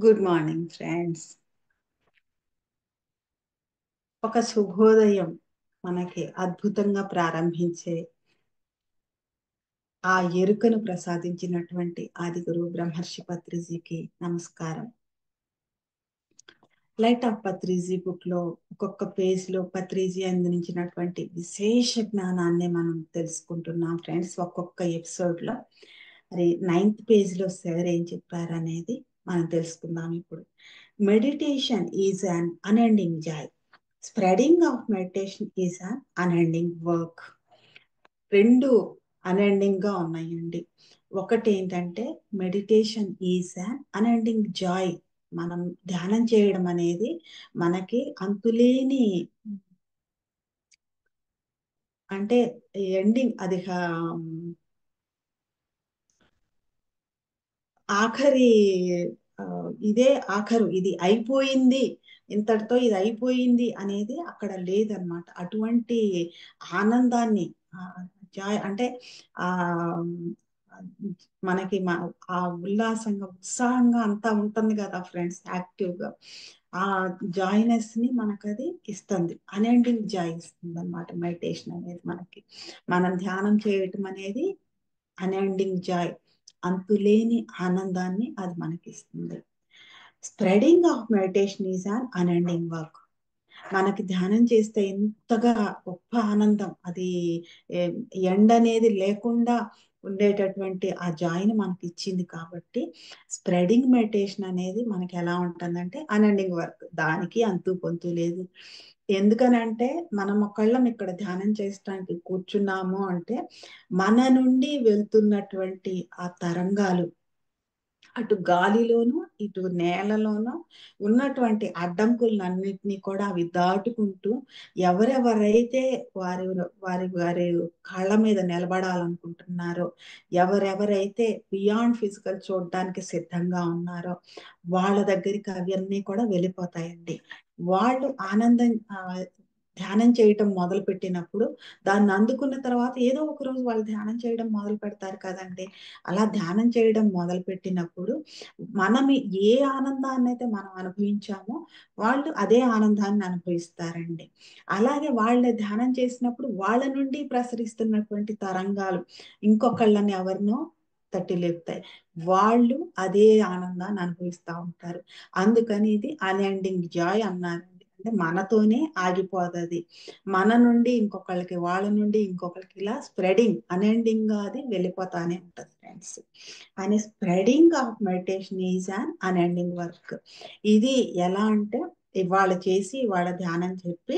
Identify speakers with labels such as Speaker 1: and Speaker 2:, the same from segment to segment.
Speaker 1: Good morning friends. ఒక శుభోదయం మనకి అద్భుతంగా ప్రారంభించే ఆ ఎరుకను ప్రసాదించినటువంటి ఆదిగురు బ్రహ్మర్షి పత్రిజీకి నమస్కారం. లైట్ ఆఫ్ పత్రిజీ బుక్ లో ఒక్కొక్క పేజ్ లో పత్రిజీ అందించినటువంటి విశేష జ్ఞానాన్ని మనం తెలుసుకుంటున్నాం ఫ్రెండ్స్. ఒక్కొక్క ఎపిసోడ్ లో మరి 9th పేజ్ లో సార్ ఏం చెప్పారు అనేది మనం తెలుసుకుందాం. ఇప్పుడు meditation is an unending Joy, spreading of meditation is an unending work. రెండు అన్ఎండింగ్ గా ఉన్నాయండి. ఒకటి ఏంటంటే meditation is an unending Joy. మనం ధ్యానం చేయడం అనేది మనకి అంతులేని, అంటే ఎండింగ్ అది ఆఖరి ఆ, ఇదే ఆఖరు, ఇది అయిపోయింది, ఇంతటితో ఇది అయిపోయింది అనేది అక్కడ లేదనమాట. అటువంటి ఆనందాన్ని, జాయ్ అంటే ఆ మనకి ఆ ఉల్లాసంగా ఉత్సాహంగా అంతా ఉంటుంది కదా ఫ్రెండ్స్, యాక్టివ్ గా ఆ జాయినెస్ ని మనకు అది ఇస్తుంది. అన్ఎండింగ్ జాయ్ ఇస్తుంది అనమాట మెడిటేషన్ అనేది. మనకి మనం ధ్యానం చేయటం అనేది అన్ఎండింగ్ జాయ్, అంతులేని ఆనందాన్ని అది మనకిస్తుంది. Spreading of meditation is an unending work. మనకి ధ్యానం చేస్తే ఎంతగా గొప్ప ఆనందం, అది ఎండ్ అనేది లేకుండా ఉండేటటువంటి ఆ జాయిని మనకి ఇచ్చింది. కాబట్టి స్ప్రెడింగ్ మెడిటేషన్ అనేది మనకి ఎలా ఉంటుందంటే అన్ఎండింగ్ వర్క్, దానికి అంతు పొంతు లేదు. ఎందుకనంటే మనం ఒకళ్ళం ఇక్కడ ధ్యానం చేయడానికి కూర్చున్నాము అంటే మన నుండి వెళ్తున్నటువంటి ఆ తరంగాలు అటు గాలిలోను ఇటు నేలలోనూ ఉన్నటువంటి అడ్డంకులన్నిటినీ కూడా అవి దాటుకుంటూ ఎవరెవరైతే వారి వారి వారి కాళ్ళ మీద నిలబడాలనుకుంటున్నారో, ఎవరెవరైతే బియాండ్ ఫిజికల్ చూడడానికి సిద్ధంగా ఉన్నారో వాళ్ళ దగ్గరికి అవన్నీ కూడా వెళ్ళిపోతాయండి. వాళ్ళు ధ్యానం చేయటం మొదలు పెట్టినప్పుడు దాన్ని అందుకున్న తర్వాత ఏదో ఒక రోజు వాళ్ళు ధ్యానం చేయడం మొదలు పెడతారు కదండి. అలా ధ్యానం చేయడం మొదలు పెట్టినప్పుడు మనం ఏ ఆనందాన్ని అయితే మనం అనుభవించామో వాళ్ళు అదే ఆనందాన్ని అనుభవిస్తారండి. అలాగే వాళ్ళ ధ్యానం చేసినప్పుడు వాళ్ళ నుండి ప్రసరిస్తున్నటువంటి తరంగాలు ఇంకొకళ్ళని ఎవరినో తట్టి లేపుతాయి, వాళ్ళు అదే ఆనందాన్ని అనుభవిస్తూ ఉంటారు. అందుకని ఇది అన్ఎండింగ్ జాయ్ అన్నారండి. అంటే మనతోనే ఆగిపోతుంది, మన నుండి ఇంకొకళ్ళకి, వాళ్ళ నుండి ఇంకొకరికి, ఇలా స్ప్రెడింగ్ అన్ఎండింగ్ గా అది వెళ్ళిపోతానే ఉంటది ఫ్రెండ్స్. అని spreading of meditation is an unending work. ఇది ఎలా అంటే ఇవాళ చేసి ఇవాళ ధ్యానం చెప్పి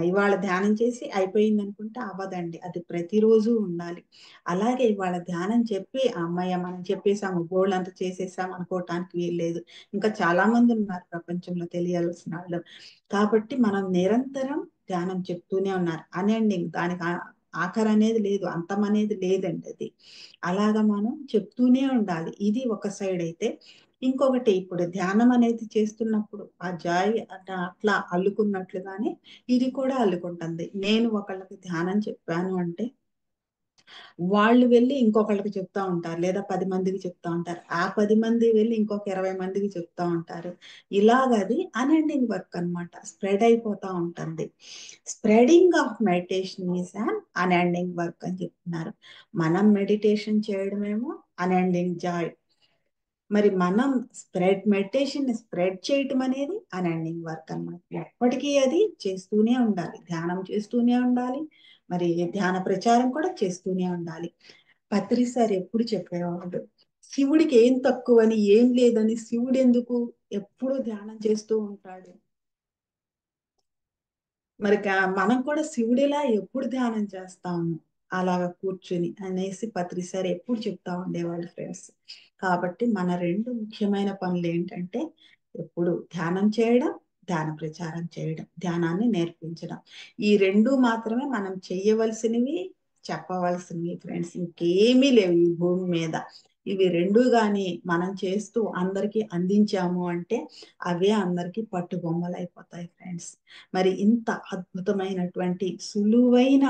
Speaker 1: ఇవాళ ధ్యానం చేసి అయిపోయింది అనుకుంటే అవ్వదండి, అది ప్రతిరోజు ఉండాలి. అలాగే ఇవాళ ధ్యానం చెప్పి అమ్మయ్య మనం చెప్పేసాము బోల్డ్ అంతా చేసేసాం అనుకోవటానికి వీల్లేదు. ఇంకా చాలా మంది ఉన్నారు ప్రపంచంలో తెలియాల్సిన వాళ్ళు. కాబట్టి మనం నిరంతరం ధ్యానం చెప్తూనే ఉన్నారు. అన్ఎండింగ్, దానికి ఆఖరు అనేది లేదు, అంతం అనేది లేదండి. అది అలాగా మనం చెప్తూనే ఉండాలి. ఇది ఒక సైడ్ అయితే, ఇంకొకటి ఇప్పుడు ధ్యానం అనేది చేస్తున్నప్పుడు ఆ జాయ్ అట్లా అల్లుకున్నట్లుగానే ఇది కూడా అల్లుకుంటుంది. నేను ఒకళ్ళకి ధ్యానం చెప్పాను అంటే వాళ్ళు వెళ్ళి ఇంకొకళ్ళకి చెప్తా ఉంటారు, లేదా 10 మందికి చెప్తా ఉంటారు, ఆ 10 మంది వెళ్ళి ఇంకొక 20 మందికి చెప్తా ఉంటారు. ఇలాగది అన్ఎండింగ్ వర్క్ అన్నమాట, స్ప్రెడ్ అయిపోతా ఉంటుంది. Spreading of meditation is an unending work అని చెప్తున్నారు. మనం మెడిటేషన్ చేయడమేమో అన్ఎండింగ్ జాయ్, మరి మనం మెడిటేషన్ స్ప్రెడ్ చేయటం అనేది అన్ఎండింగ్ వర్క్ అన్నమాట. ఎప్పటికీ అది చేస్తూనే ఉండాలి, ధ్యానం చేస్తూనే ఉండాలి, మరి ధ్యాన ప్రచారం కూడా చేస్తూనే ఉండాలి. పత్రి సార్ ఎప్పుడు చెప్పేవాడు, శివుడికి ఏం తక్కువని ఏం లేదని, శివుడు ఎందుకు ఎప్పుడు ధ్యానం చేస్తూ ఉంటాడు, మరి మనం కూడా శివుడిలా ఎప్పుడు ధ్యానం చేస్తాము అలాగా కూర్చుని అనేసి పత్రి సార్ ఎప్పుడు చెప్తా ఉండేవాళ్ళు ఫ్రెండ్స్. కాబట్టి మన రెండు ముఖ్యమైన పనులు ఏంటంటే ఎప్పుడు ధ్యానం చేయడం, ధ్యాన ప్రచారం చేయడం, ధ్యానాన్ని నేర్పించడం. ఈ రెండు మాత్రమే మనం చెయ్యవలసినవి, చెప్పవలసినవి ఫ్రెండ్స్. ఇంకేమీ లేవు ఈ భూమి మీద. ఇవి రెండు గాని మనం చేస్తూ అందరికీ అందించాము అంటే అవే అందరికీ పట్టుబొమ్మలు అయిపోతాయి ఫ్రెండ్స్. మరి ఇంత అద్భుతమైనటువంటి సులువైన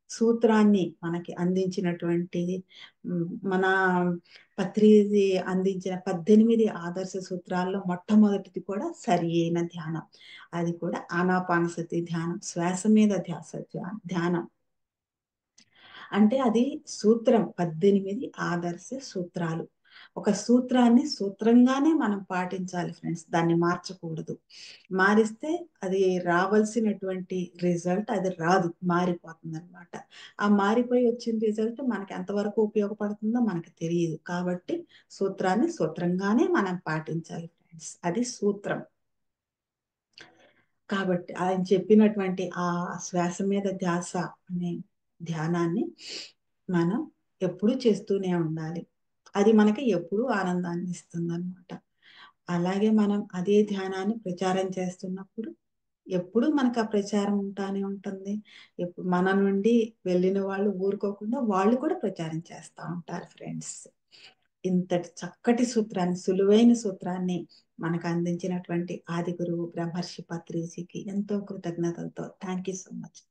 Speaker 1: సూత్రాన్ని మనకి అందించినటువంటి మన పత్రిజీ అందించిన 18 ఆదర్శ సూత్రాల్లో మొట్టమొదటిది కూడా సరి అయిన ధ్యానం. అది కూడా ఆనాపానసతి ధ్యానం. శ్వాస మీద ధ్యాస ధ్యానం. అంటే అది సూత్రం 18 ఆదర్శ సూత్రాలు. ఒక సూత్రాన్ని సూత్రంగానే మనం పాటించాలి ఫ్రెండ్స్. దాన్ని మార్చకూడదు. మారిస్తే అది రావాల్సినటువంటి రిజల్ట్ అది రాదు. మారిపోతుందనమాట. ఆ మారిపోయి వచ్చిన రిజల్ట్ మనకి ఎంతవరకు ఉపయోగపడుతుందో మనకు తెలీదు. కాబట్టి సూత్రాన్ని సూత్రంగానే మనం పాటించాలి ఫ్రెండ్స్. అది సూత్రం. కాబట్టి ఆయన చెప్పినటువంటి ఆ శ్వాస మీద ధ్యాస అనే ధ్యానాన్ని మనం ఎప్పుడూ చేస్తూనే ఉండాలి. అది మనకి ఎప్పుడూ ఆనందాన్ని ఇస్తుందనమాట. అలాగే మనం అదే ధ్యానాన్ని ప్రచారం చేస్తున్నప్పుడు ఎప్పుడూ మనకు ఆ ప్రచారం ఉంటానే ఉంటుంది. మన నుండి వెళ్ళిన వాళ్ళు ఊరుకోకుండా వాళ్ళు కూడా ప్రచారం చేస్తా ఉంటారు ఫ్రెండ్స్. ఇంతటి చక్కటి సూత్రాన్ని, సులువైన సూత్రాన్ని మనకు అందించినటువంటి ఆది గురువు బ్రహ్మర్షి పత్రిజీకి ఎంతో కృతజ్ఞతలతో థాంక్ యూ సో మచ్.